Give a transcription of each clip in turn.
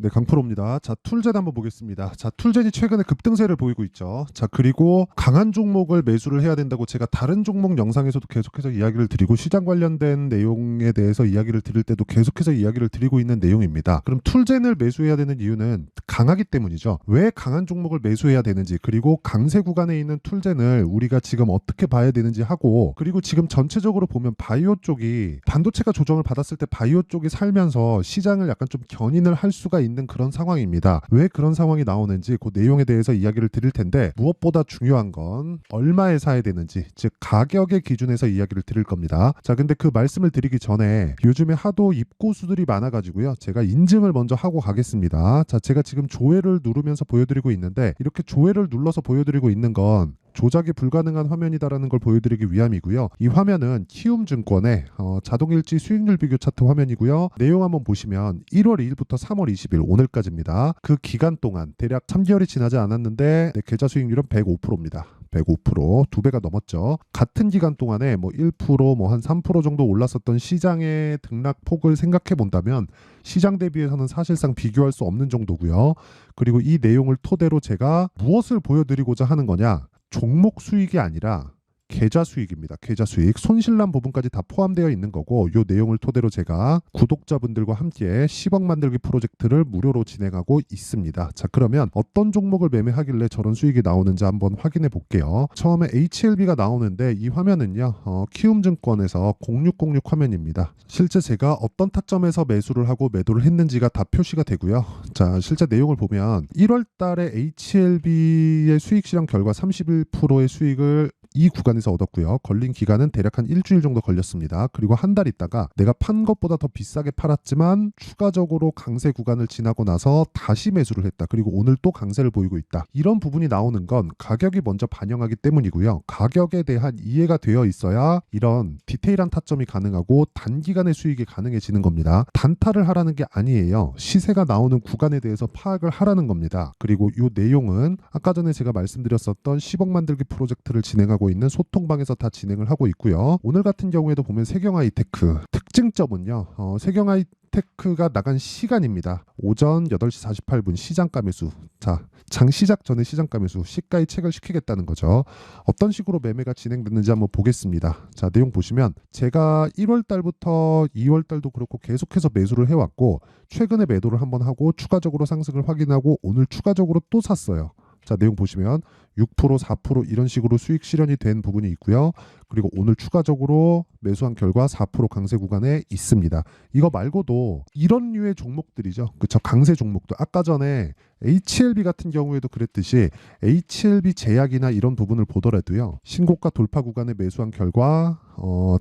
네, 강프로입니다. 자, 툴젠 한번 보겠습니다. 자, 툴젠이 최근에 급등세를 보이고 있죠. 자, 그리고 강한 종목을 매수를 해야 된다고 제가 다른 종목 영상에서도 계속해서 이야기를 드리고 시장 관련된 내용에 대해서 이야기를 드릴 때도 계속해서 이야기를 드리고 있는 내용입니다. 그럼 툴젠을 매수해야 되는 이유는 강하기 때문이죠. 왜 강한 종목을 매수해야 되는지, 그리고 강세 구간에 있는 툴젠을 우리가 지금 어떻게 봐야 되는지 하고, 그리고 지금 전체적으로 보면 바이오 쪽이 반도체가 조정을 받았을 때 바이오 쪽이 살면서 시장을 약간 좀 견인을 할 수가 있는 그런 상황입니다. 왜 그런 상황이 나오는지 그 내용에 대해서 이야기를 드릴 텐데, 무엇보다 중요한 건 얼마에 사야 되는지, 즉 가격의 기준에서 이야기를 드릴 겁니다. 자, 근데 그 말씀을 드리기 전에 요즘에 하도 입고수들이 많아가지고요, 제가 인증을 먼저 하고 가겠습니다. 자, 제가 지금 조회를 누르면서 보여드리고 있는데, 이렇게 조회를 눌러서 보여드리고 있는 건 조작이 불가능한 화면이다라는 걸 보여드리기 위함이고요. 이 화면은 키움증권의 자동일지 수익률 비교 차트 화면이고요. 내용 한번 보시면 1월 2일부터 3월 20일 오늘까지입니다. 그 기간 동안 대략 3개월이 지나지 않았는데 계좌 수익률은 105%입니다. 105%, 2배가 넘었죠. 같은 기간 동안에 1%, 한 3% 정도 올랐었던 시장의 등락폭을 생각해 본다면 시장 대비해서는 사실상 비교할 수 없는 정도고요. 그리고 이 내용을 토대로 제가 무엇을 보여드리고자 하는 거냐? 종목 수익이 아니라 계좌 수익입니다. 계좌 수익, 손실난 부분까지 다 포함되어 있는 거고, 이 내용을 토대로 제가 구독자분들과 함께 10억 만들기 프로젝트를 무료로 진행하고 있습니다. 자, 그러면 어떤 종목을 매매하길래 저런 수익이 나오는지 한번 확인해 볼게요. 처음에 HLB가 나오는데 이 화면은요, 키움증권에서 0606 화면입니다. 실제 제가 어떤 타점에서 매수를 하고 매도를 했는지가 다 표시가 되고요. 자, 실제 내용을 보면 1월 달에 HLB의 수익 실현 결과 31%의 수익을 이 구간에서 얻었고요. 걸린 기간은 대략 한 일주일 정도 걸렸습니다. 그리고 한 달 있다가 내가 판 것보다 더 비싸게 팔았지만 추가적으로 강세 구간을 지나고 나서 다시 매수를 했다. 그리고 오늘 또 강세를 보이고 있다. 이런 부분이 나오는 건 가격이 먼저 반영하기 때문이고요. 가격에 대한 이해가 되어 있어야 이런 디테일한 타점이 가능하고 단기간의 수익이 가능해지는 겁니다. 단타를 하라는 게 아니에요. 시세가 나오는 구간에 대해서 파악을 하라는 겁니다. 그리고 이 내용은 아까 전에 제가 말씀드렸었던 10억 만들기 프로젝트를 진행하고 있는 소통방에서 다 진행을 하고 있고요. 오늘 같은 경우에도 보면 세경하이테크 특징점은요, 세경하이테크가 나간 시간입니다. 오전 8시 48분 시장가 매수. 자, 장 시작 전에 시장가 매수, 시가에 체결시키겠다는 거죠. 어떤 식으로 매매가 진행됐는지 한번 보겠습니다. 자, 내용 보시면 제가 1월 달부터 2월 달도 그렇고 계속해서 매수를 해왔고, 최근에 매도를 한번 하고 추가적으로 상승을 확인하고 오늘 추가적으로 또 샀어요. 자, 내용 보시면 6%, 4% 이런 식으로 수익 실현이 된 부분이 있고요. 그리고 오늘 추가적으로 매수한 결과 4% 강세 구간에 있습니다. 이거 말고도 이런 류의 종목들이죠. 그쵸? 강세 종목도 아까 전에 HLB 같은 경우에도 그랬듯이 HLB 제약이나 이런 부분을 보더라도요, 신고가 돌파 구간에 매수한 결과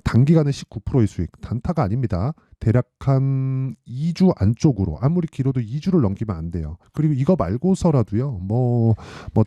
단기간에 19%의 수익, 단타가 아닙니다. 대략 한 2주 안쪽으로, 아무리 길어도 2주를 넘기면 안 돼요. 그리고 이거 말고서라도요,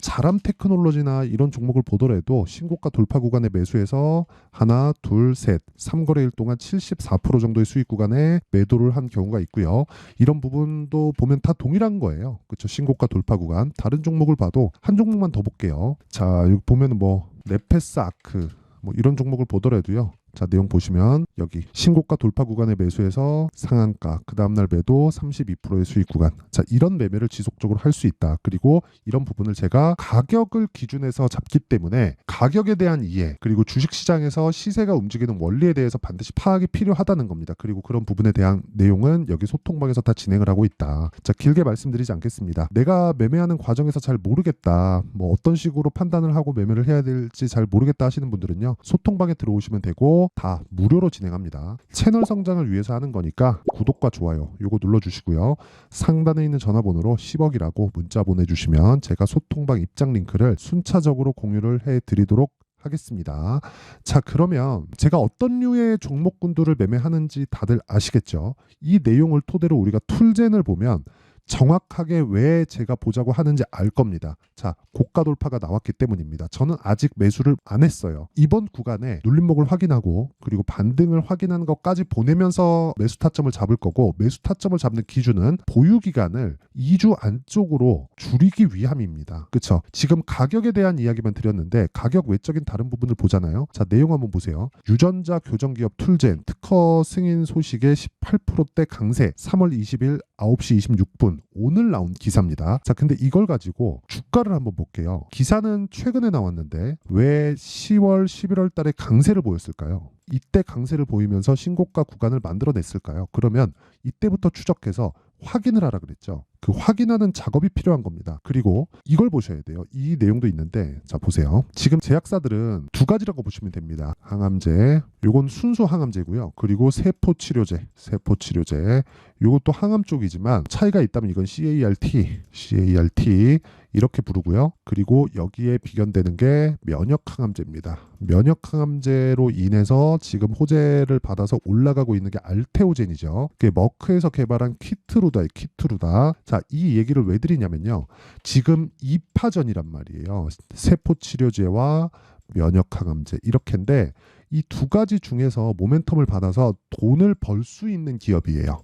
자람 테크놀로지나 이런 종목을 보더라도 신고가 돌파 구간에 매수해서 하나, 둘, 셋, 3거래일 동안 74% 정도의 수익 구간에 매도를 한 경우가 있고요. 이런 부분도 보면 다 동일한 거예요. 그렇죠? 신고가 돌파 구간. 다른 종목을 봐도 한 종목만 더 볼게요. 자, 여기 보면은 네페스 아크 이런 종목을 보더라도요. 자, 내용 보시면 여기 신고가 돌파 구간에 매수해서 상한가, 그 다음날 매도 32%의 수익 구간. 자, 이런 매매를 지속적으로 할 수 있다. 그리고 이런 부분을 제가 가격을 기준해서 잡기 때문에 가격에 대한 이해, 그리고 주식시장에서 시세가 움직이는 원리에 대해서 반드시 파악이 필요하다는 겁니다. 그리고 그런 부분에 대한 내용은 여기 소통방에서 다 진행을 하고 있다. 자, 길게 말씀드리지 않겠습니다. 내가 매매하는 과정에서 잘 모르겠다, 어떤 식으로 판단을 하고 매매를 해야 될지 잘 모르겠다 하시는 분들은요, 소통방에 들어오시면 되고 다 무료로 진행합니다. 채널 성장을 위해서 하는 거니까 구독과 좋아요 요거 눌러주시고요. 상단에 있는 전화번호로 10억이라고 문자 보내주시면 제가 소통방 입장 링크를 순차적으로 공유를 해드리도록 하겠습니다. 자, 그러면 제가 어떤 류의 종목군들을 매매하는지 다들 아시겠죠? 이 내용을 토대로 우리가 툴젠을 보면 정확하게 왜 제가 보자고 하는지 알 겁니다. 자, 고가 돌파가 나왔기 때문입니다. 저는 아직 매수를 안 했어요. 이번 구간에 눌림목을 확인하고 그리고 반등을 확인하는 것까지 보내면서 매수 타점을 잡을 거고, 매수 타점을 잡는 기준은 보유 기간을 2주 안쪽으로 줄이기 위함입니다. 그쵸? 지금 가격에 대한 이야기만 드렸는데 가격 외적인 다른 부분을 보잖아요. 자, 내용 한번 보세요. 유전자 교정기업 툴젠 특허 승인 소식에 18%대 강세, 3월 20일 9시 26분 오늘 나온 기사입니다. 자, 근데 이걸 가지고 주가를 한번 볼게요. 기사는 최근에 나왔는데 왜 10월, 11월 달에 강세를 보였을까요? 이때 강세를 보이면서 신고가 구간을 만들어냈을까요? 그러면 이때부터 추적해서 확인을 하라 그랬죠. 그 확인하는 작업이 필요한 겁니다. 그리고 이걸 보셔야 돼요. 이 내용도 있는데, 자 보세요. 지금 제약사들은 두 가지라고 보시면 됩니다. 항암제, 요건 순수 항암제고요. 그리고 세포치료제, 요것도 항암 쪽이지만 차이가 있다면 이건 CAR-T 이렇게 부르고요. 그리고 여기에 비견되는 게 면역항암제입니다. 면역항암제로 인해서 지금 호재를 받아서 올라가고 있는 게 알테오젠이죠. 그게 머크에서 개발한 키트루다. 자, 이 얘기를 왜 드리냐면요. 지금 2파전이란 말이에요. 세포치료제와 면역항암제 이렇게인데 이 두 가지 중에서 모멘텀을 받아서 돈을 벌 수 있는 기업이에요.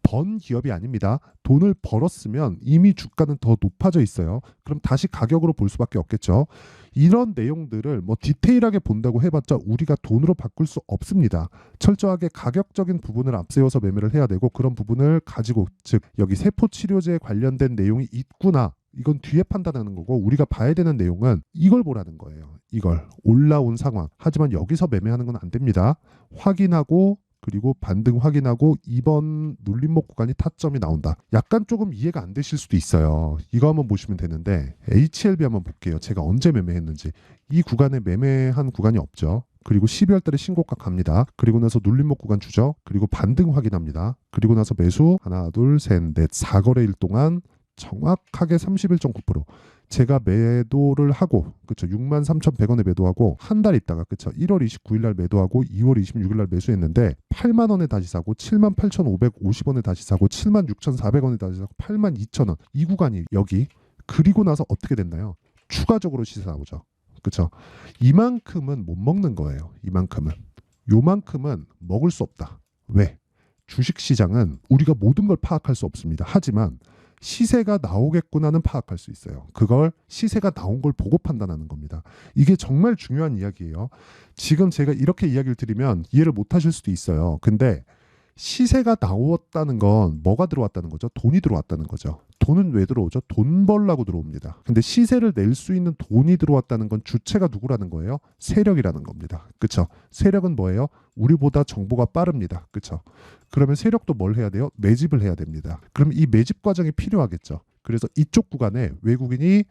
번 기업이 아닙니다. 돈을 벌었으면 이미 주가는 더 높아져 있어요. 그럼 다시 가격으로 볼 수밖에 없겠죠. 이런 내용들을 뭐 디테일하게 본다고 해봤자 우리가 돈으로 바꿀 수 없습니다. 철저하게 가격적인 부분을 앞세워서 매매를 해야 되고 그런 부분을 가지고 즉 여기 세포치료제에 관련된 내용이 있구나. 이건 뒤에 판단하는 거고 우리가 봐야 되는 내용은 이걸 보라는 거예요. 이걸 올라온 상황. 하지만 여기서 매매하는 건 안 됩니다. 확인하고 그리고 반등 확인하고 이번 눌림목 구간이 타점이 나온다. 약간 조금 이해가 안 되실 수도 있어요. 이거 한번 보시면 되는데 HLB 한번 볼게요. 제가 언제 매매했는지. 이 구간에 매매한 구간이 없죠. 그리고 12월 달에 신고가 갑니다. 그리고 나서 눌림목 구간 주죠. 그리고 반등 확인합니다. 그리고 나서 매수 하나, 둘, 셋, 넷, 4거래일 동안 정확하게 31.9%. 제가 매도를 하고 그쵸 63,100원에 매도하고 한 달 있다가 그쵸 1월 29일 날 매도하고 2월 26일 날 매수했는데 8만 원에 다시 사고 78,550원에 다시 사고 76,400원에 다시 사고 82,000원 이 구간이 여기. 그리고 나서 어떻게 됐나요? 추가적으로 시세 나오죠. 그쵸 이만큼은 못 먹는 거예요. 요만큼은 먹을 수 없다. 왜? 주식시장은 우리가 모든 걸 파악할 수 없습니다. 하지만 시세가 나오겠구나는 파악할 수 있어요. 그걸 시세가 나온 걸 보고 판단하는 겁니다. 이게 정말 중요한 이야기예요. 지금 제가 이렇게 이야기를 드리면 이해를 못 하실 수도 있어요. 근데 시세가 나왔다는 건 뭐가 들어왔다는 거죠? 돈이 들어왔다는 거죠. 돈은 왜 들어오죠? 돈 벌라고 들어옵니다. 근데 시세를 낼 수 있는 돈이 들어왔다는 건 주체가 누구라는 거예요? 세력이라는 겁니다. 그쵸? 세력은 뭐예요? 우리보다 정보가 빠릅니다. 그쵸? 그러면 세력도 뭘 해야 돼요? 매집을 해야 됩니다. 그럼 이 매집 과정이 필요하겠죠. 그래서 이쪽 구간에 외국인이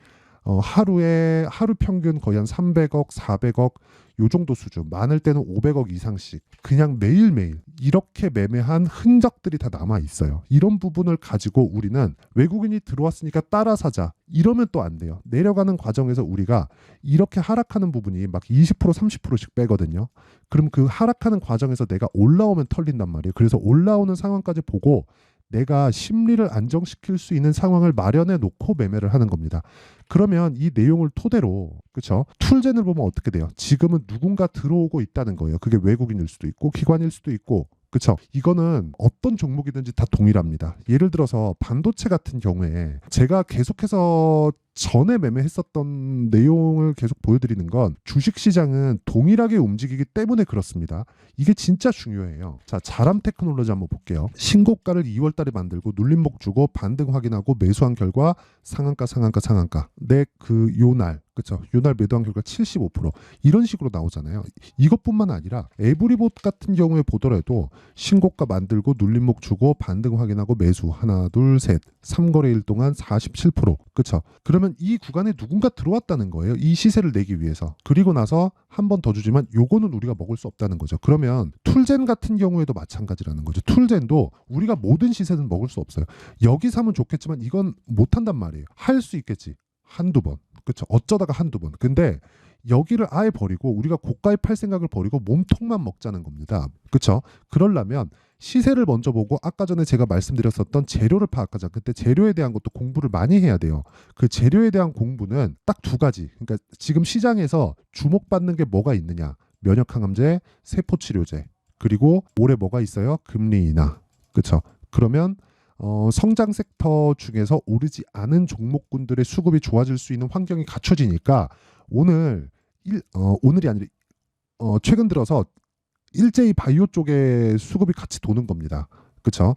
하루 평균 거의 한 300억, 400억 요 정도 수준, 많을 때는 500억 이상씩 그냥 매일매일 이렇게 매매한 흔적들이 다 남아 있어요. 이런 부분을 가지고 우리는 외국인이 들어왔으니까 따라 사자 이러면 또 안 돼요. 내려가는 과정에서 우리가 이렇게 하락하는 부분이 막 20%, 30%씩 빼거든요. 그럼 그 하락하는 과정에서 내가 올라오면 털린단 말이에요. 그래서 올라오는 상황까지 보고 내가 심리를 안정시킬 수 있는 상황을 마련해 놓고 매매를 하는 겁니다. 그러면 이 내용을 토대로 그렇죠? 툴젠을 보면 어떻게 돼요? 지금은 누군가 들어오고 있다는 거예요. 그게 외국인일 수도 있고 기관일 수도 있고 그렇죠? 이거는 어떤 종목이든지 다 동일합니다. 예를 들어서 반도체 같은 경우에 제가 계속해서 전에 매매했었던 내용을 계속 보여드리는 건 주식시장은 동일하게 움직이기 때문에 그렇습니다. 이게 진짜 중요해요. 자, 자람 테크놀로지 한번 볼게요. 신고가를 2월 달에 만들고 눌림목 주고 반등 확인하고 매수한 결과 상한가 내 그 요날 그렇죠. 요날 매도한 결과 75% 이런 식으로 나오잖아요. 이것뿐만 아니라 에브리봇 같은 경우에 보더라도 신고가 만들고 눌림목 주고 반등 확인하고 매수 하나 둘 셋 3거래일 동안 47% 그렇죠. 그러면 이 구간에 누군가 들어왔다는 거예요. 이 시세를 내기 위해서. 그리고 나서 한 번 더 주지만 요거는 우리가 먹을 수 없다는 거죠. 그러면 툴젠 같은 경우에도 마찬가지라는 거죠. 툴젠도 우리가 모든 시세는 먹을 수 없어요. 여기 사면 좋겠지만 이건 못한단 말이에요. 할 수 있겠지. 한두 번. 그렇죠. 어쩌다가 한두 번. 근데 여기를 아예 버리고 우리가 고가에 팔 생각을 버리고 몸통만 먹자는 겁니다. 그렇죠? 그러려면 시세를 먼저 보고 아까 전에 제가 말씀드렸었던 재료를 파악하자. 그때 재료에 대한 것도 공부를 많이 해야 돼요. 그 재료에 대한 공부는 딱 두 가지. 그러니까 지금 시장에서 주목받는 게 뭐가 있느냐. 면역항암제, 세포치료제. 그리고 올해 뭐가 있어요? 금리 인하. 그렇죠? 그러면 성장 섹터 중에서 오르지 않은 종목군들의 수급이 좋아질 수 있는 환경이 갖춰지니까 오늘이 아니라 최근 들어서 일제히 바이오 쪽에 수급이 같이 도는 겁니다. 그쵸?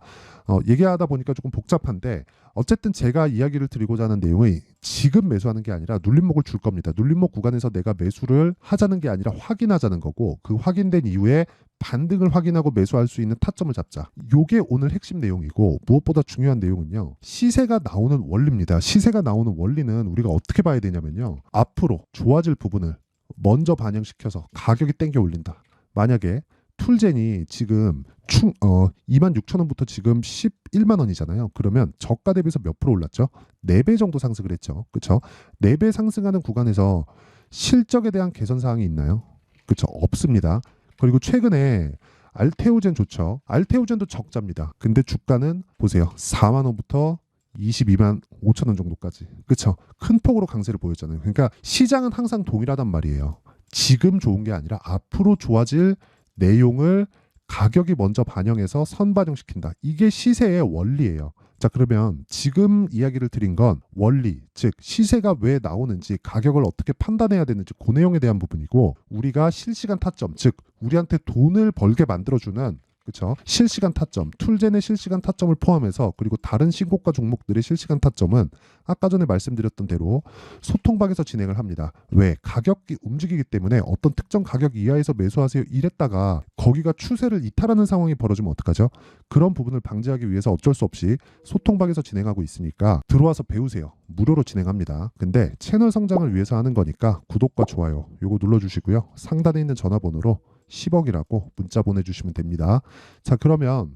얘기하다 보니까 조금 복잡한데 어쨌든 제가 이야기를 드리고자 하는 내용이 지금 매수하는 게 아니라 눌림목을 줄 겁니다. 눌림목 구간에서 내가 매수를 하자는 게 아니라 확인하자는 거고, 그 확인된 이후에 반등을 확인하고 매수할 수 있는 타점을 잡자. 요게 오늘 핵심 내용이고, 무엇보다 중요한 내용은요, 시세가 나오는 원리입니다. 시세가 나오는 원리는 우리가 어떻게 봐야 되냐면요, 앞으로 좋아질 부분을 먼저 반영시켜서 가격이 땡겨 올린다. 만약에 툴젠이 지금 26,000원부터 지금 11만 원이잖아요. 그러면 저가 대비해서 몇 프로 올랐죠? 4배 정도 상승을 했죠. 그렇죠? 4배 상승하는 구간에서 실적에 대한 개선 사항이 있나요? 그렇죠? 없습니다. 그리고 최근에 알테오젠 좋죠. 알테오젠도 적자입니다. 근데 주가는 보세요. 4만 원부터 22만 5천 원 정도까지. 그렇죠? 큰 폭으로 강세를 보였잖아요. 그러니까 시장은 항상 동일하단 말이에요. 지금 좋은 게 아니라 앞으로 좋아질 내용을 가격이 먼저 반영해서 선반영시킨다. 이게 시세의 원리예요. 자, 그러면 지금 이야기를 드린 건 원리, 즉 시세가 왜 나오는지, 가격을 어떻게 판단해야 되는지 그 내용에 대한 부분이고, 우리가 실시간 타점, 즉 우리한테 돈을 벌게 만들어주는, 그렇죠, 실시간 타점, 툴젠의 실시간 타점을 포함해서, 그리고 다른 신고가 종목들의 실시간 타점은 아까 전에 말씀드렸던 대로 소통방에서 진행을 합니다. 왜? 가격이 움직이기 때문에 어떤 특정 가격 이하에서 매수하세요 이랬다가 거기가 추세를 이탈하는 상황이 벌어지면 어떡하죠? 그런 부분을 방지하기 위해서 어쩔 수 없이 소통방에서 진행하고 있으니까 들어와서 배우세요. 무료로 진행합니다. 근데 채널 성장을 위해서 하는 거니까 구독과 좋아요 요거 눌러주시고요. 상단에 있는 전화번호로 10억이라고 문자 보내주시면 됩니다. 자, 그러면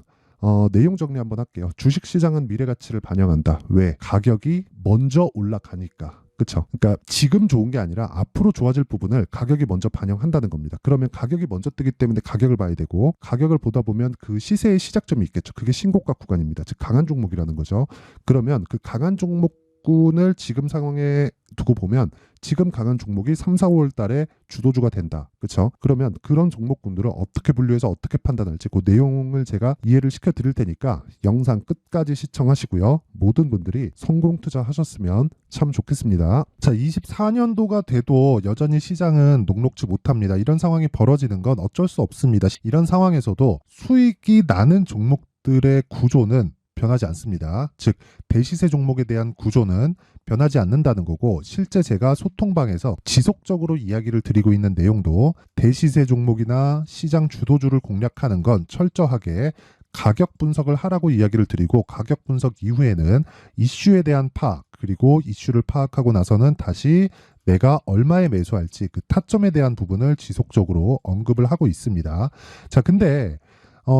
내용 정리 한번 할게요. 주식시장은 미래가치를 반영한다. 왜? 가격이 먼저 올라가니까. 그렇죠? 그러니까 지금 좋은 게 아니라 앞으로 좋아질 부분을 가격이 먼저 반영한다는 겁니다. 그러면 가격이 먼저 뜨기 때문에 가격을 봐야 되고, 가격을 보다 보면 그 시세의 시작점이 있겠죠. 그게 신고가 구간입니다. 즉 강한 종목이라는 거죠. 그러면 그 강한 종목군을 지금 상황에 두고 보면 지금 강한 종목이 3, 4, 5월 달에 주도주가 된다. 그렇죠? 그러면 그런 종목군들을 어떻게 분류해서 어떻게 판단할지 그 내용을 제가 이해를 시켜 드릴 테니까 영상 끝까지 시청하시고요. 모든 분들이 성공 투자하셨으면 참 좋겠습니다. 자, 24년도가 돼도 여전히 시장은 녹록지 못합니다. 이런 상황이 벌어지는 건 어쩔 수 없습니다. 이런 상황에서도 수익이 나는 종목들의 구조는 변하지 않습니다. 즉 대시세 종목에 대한 구조는 변하지 않는다는 거고, 실제 제가 소통방에서 지속적으로 이야기를 드리고 있는 내용도 대시세 종목이나 시장 주도주를 공략하는 건 철저하게 가격 분석을 하라고 이야기를 드리고, 가격 분석 이후에는 이슈에 대한 파악, 그리고 이슈를 파악하고 나서는 다시 내가 얼마에 매수할지 그 타점에 대한 부분을 지속적으로 언급을 하고 있습니다. 자, 근데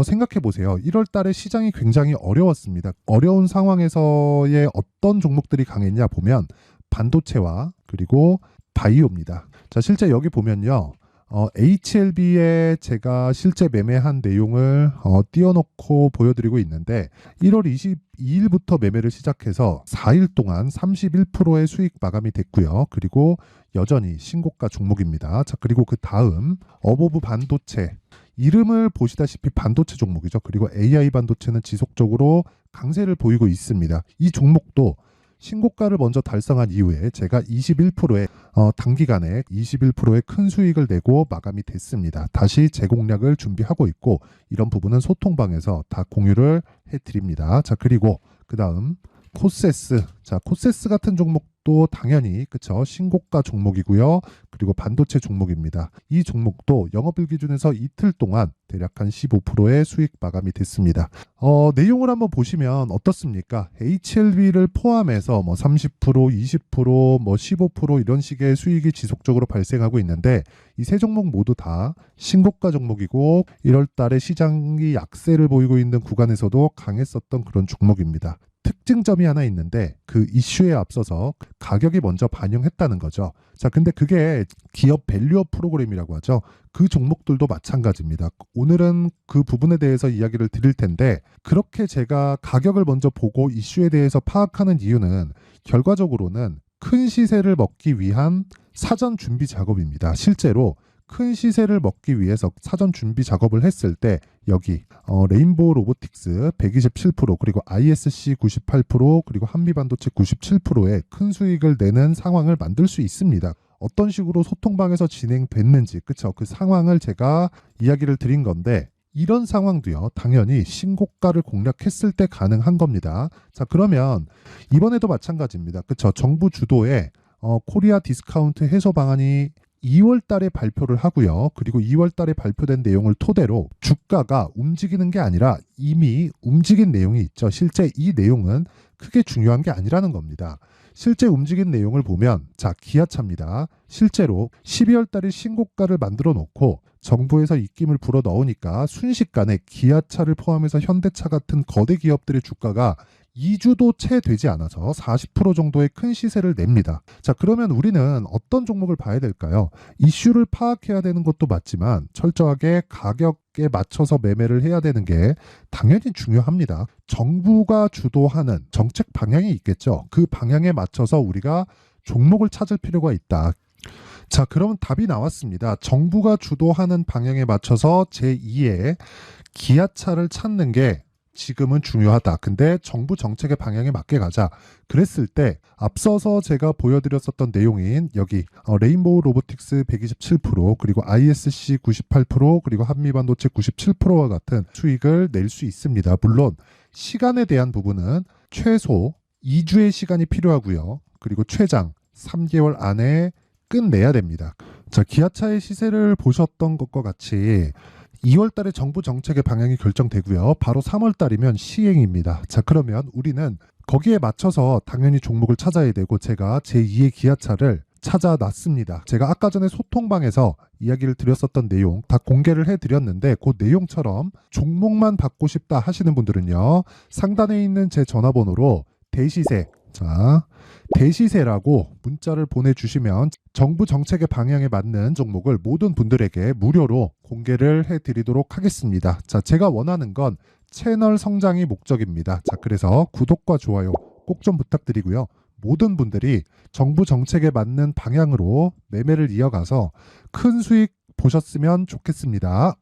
생각해 보세요. 1월 달에 시장이 굉장히 어려웠습니다. 어려운 상황에서의 어떤 종목들이 강했냐 보면 반도체와 그리고 바이오입니다. 자, 실제 여기 보면요. HLB에 제가 실제 매매한 내용을 띄워놓고 보여드리고 있는데, 1월 22일부터 매매를 시작해서 4일 동안 31%의 수익 마감이 됐고요. 그리고 여전히 신고가 종목입니다. 자, 그리고 그 다음 어보브 반도체, 이름을 보시다시피 반도체 종목이죠. 그리고 AI 반도체는 지속적으로 강세를 보이고 있습니다. 이 종목도 신고가를 먼저 달성한 이후에 제가 21%의 단기간에 21%의 큰 수익을 내고 마감이 됐습니다. 다시 재공략을 준비하고 있고, 이런 부분은 소통방에서 다 공유를 해드립니다. 자, 그리고 그 다음 코세스. 자, 코세스 같은 종목도 당연히 그쵸, 신고가 종목이고요. 그리고 반도체 종목입니다. 이 종목도 영업일 기준에서 이틀 동안 대략 한 15%의 수익 마감이 됐습니다. 내용을 한번 보시면 어떻습니까? HLB를 포함해서 뭐 30%, 20%, 뭐 15% 이런 식의 수익이 지속적으로 발생하고 있는데, 이 세 종목 모두 다 신고가 종목이고 1월 달에 시장이 약세를 보이고 있는 구간에서도 강했었던 그런 종목입니다. 특징점이 하나 있는데 그 이슈에 앞서서 가격이 먼저 반영했다는 거죠. 자, 근데 그게 기업 밸류업 프로그램이라고 하죠. 그 종목들도 마찬가지입니다. 오늘은 그 부분에 대해서 이야기를 드릴 텐데, 그렇게 제가 가격을 먼저 보고 이슈에 대해서 파악하는 이유는 결과적으로는 큰 시세를 먹기 위한 사전 준비 작업입니다. 실제로 큰 시세를 먹기 위해서 사전 준비 작업을 했을 때 여기 레인보우 로보틱스 127%, 그리고 ISC 98%, 그리고 한미반도체 97%의 큰 수익을 내는 상황을 만들 수 있습니다. 어떤 식으로 소통방에서 진행됐는지, 그쵸? 그 상황을 제가 이야기를 드린 건데, 이런 상황도요, 당연히 신고가를 공략했을 때 가능한 겁니다. 자, 그러면 이번에도 마찬가지입니다. 그쵸? 정부 주도의 코리아 디스카운트 해소 방안이 2월 달에 발표를 하고요. 그리고 2월 달에 발표된 내용을 토대로 주가가 움직이는 게 아니라 이미 움직인 내용이 있죠. 실제 이 내용은 크게 중요한 게 아니라는 겁니다. 실제 움직인 내용을 보면, 자, 기아차입니다. 실제로 12월 달에 신고가를 만들어 놓고 정부에서 입김을 불어 넣으니까 순식간에 기아차를 포함해서 현대차 같은 거대 기업들의 주가가 2주도 채 되지 않아서 40% 정도의 큰 시세를 냅니다. 자, 그러면 우리는 어떤 종목을 봐야 될까요? 이슈를 파악해야 되는 것도 맞지만 철저하게 가격에 맞춰서 매매를 해야 되는 게 당연히 중요합니다. 정부가 주도하는 정책 방향이 있겠죠. 그 방향에 맞춰서 우리가 종목을 찾을 필요가 있다. 자, 그러면 답이 나왔습니다. 정부가 주도하는 방향에 맞춰서 제2의 기아차를 찾는 게 지금은 중요하다. 근데 정부 정책의 방향에 맞게 가자. 그랬을 때 앞서서 제가 보여드렸었던 내용인 여기 레인보우 로보틱스 127% 그리고 ISC 98% 그리고 한미반도체 97%와 같은 수익을 낼 수 있습니다. 물론 시간에 대한 부분은 최소 2주의 시간이 필요하고요. 그리고 최장 3개월 안에 끝내야 됩니다. 자, 기아차의 시세를 보셨던 것과 같이 2월 달에 정부 정책의 방향이 결정되고요. 바로 3월 달이면 시행입니다. 자, 그러면 우리는 거기에 맞춰서 당연히 종목을 찾아야 되고 제가 제2의 기아차를 찾아놨습니다. 제가 아까 전에 소통방에서 이야기를 드렸었던 내용 다 공개를 해드렸는데 그 내용처럼 종목만 받고 싶다 하시는 분들은요. 상단에 있는 제 전화번호로 대시세, 자, 대시세라고 문자를 보내주시면 정부 정책의 방향에 맞는 종목을 모든 분들에게 무료로 공개를 해드리도록 하겠습니다. 자, 제가 원하는 건 채널 성장이 목적입니다. 자, 그래서 구독과 좋아요 꼭 좀 부탁드리고요. 모든 분들이 정부 정책에 맞는 방향으로 매매를 이어가서 큰 수익 보셨으면 좋겠습니다.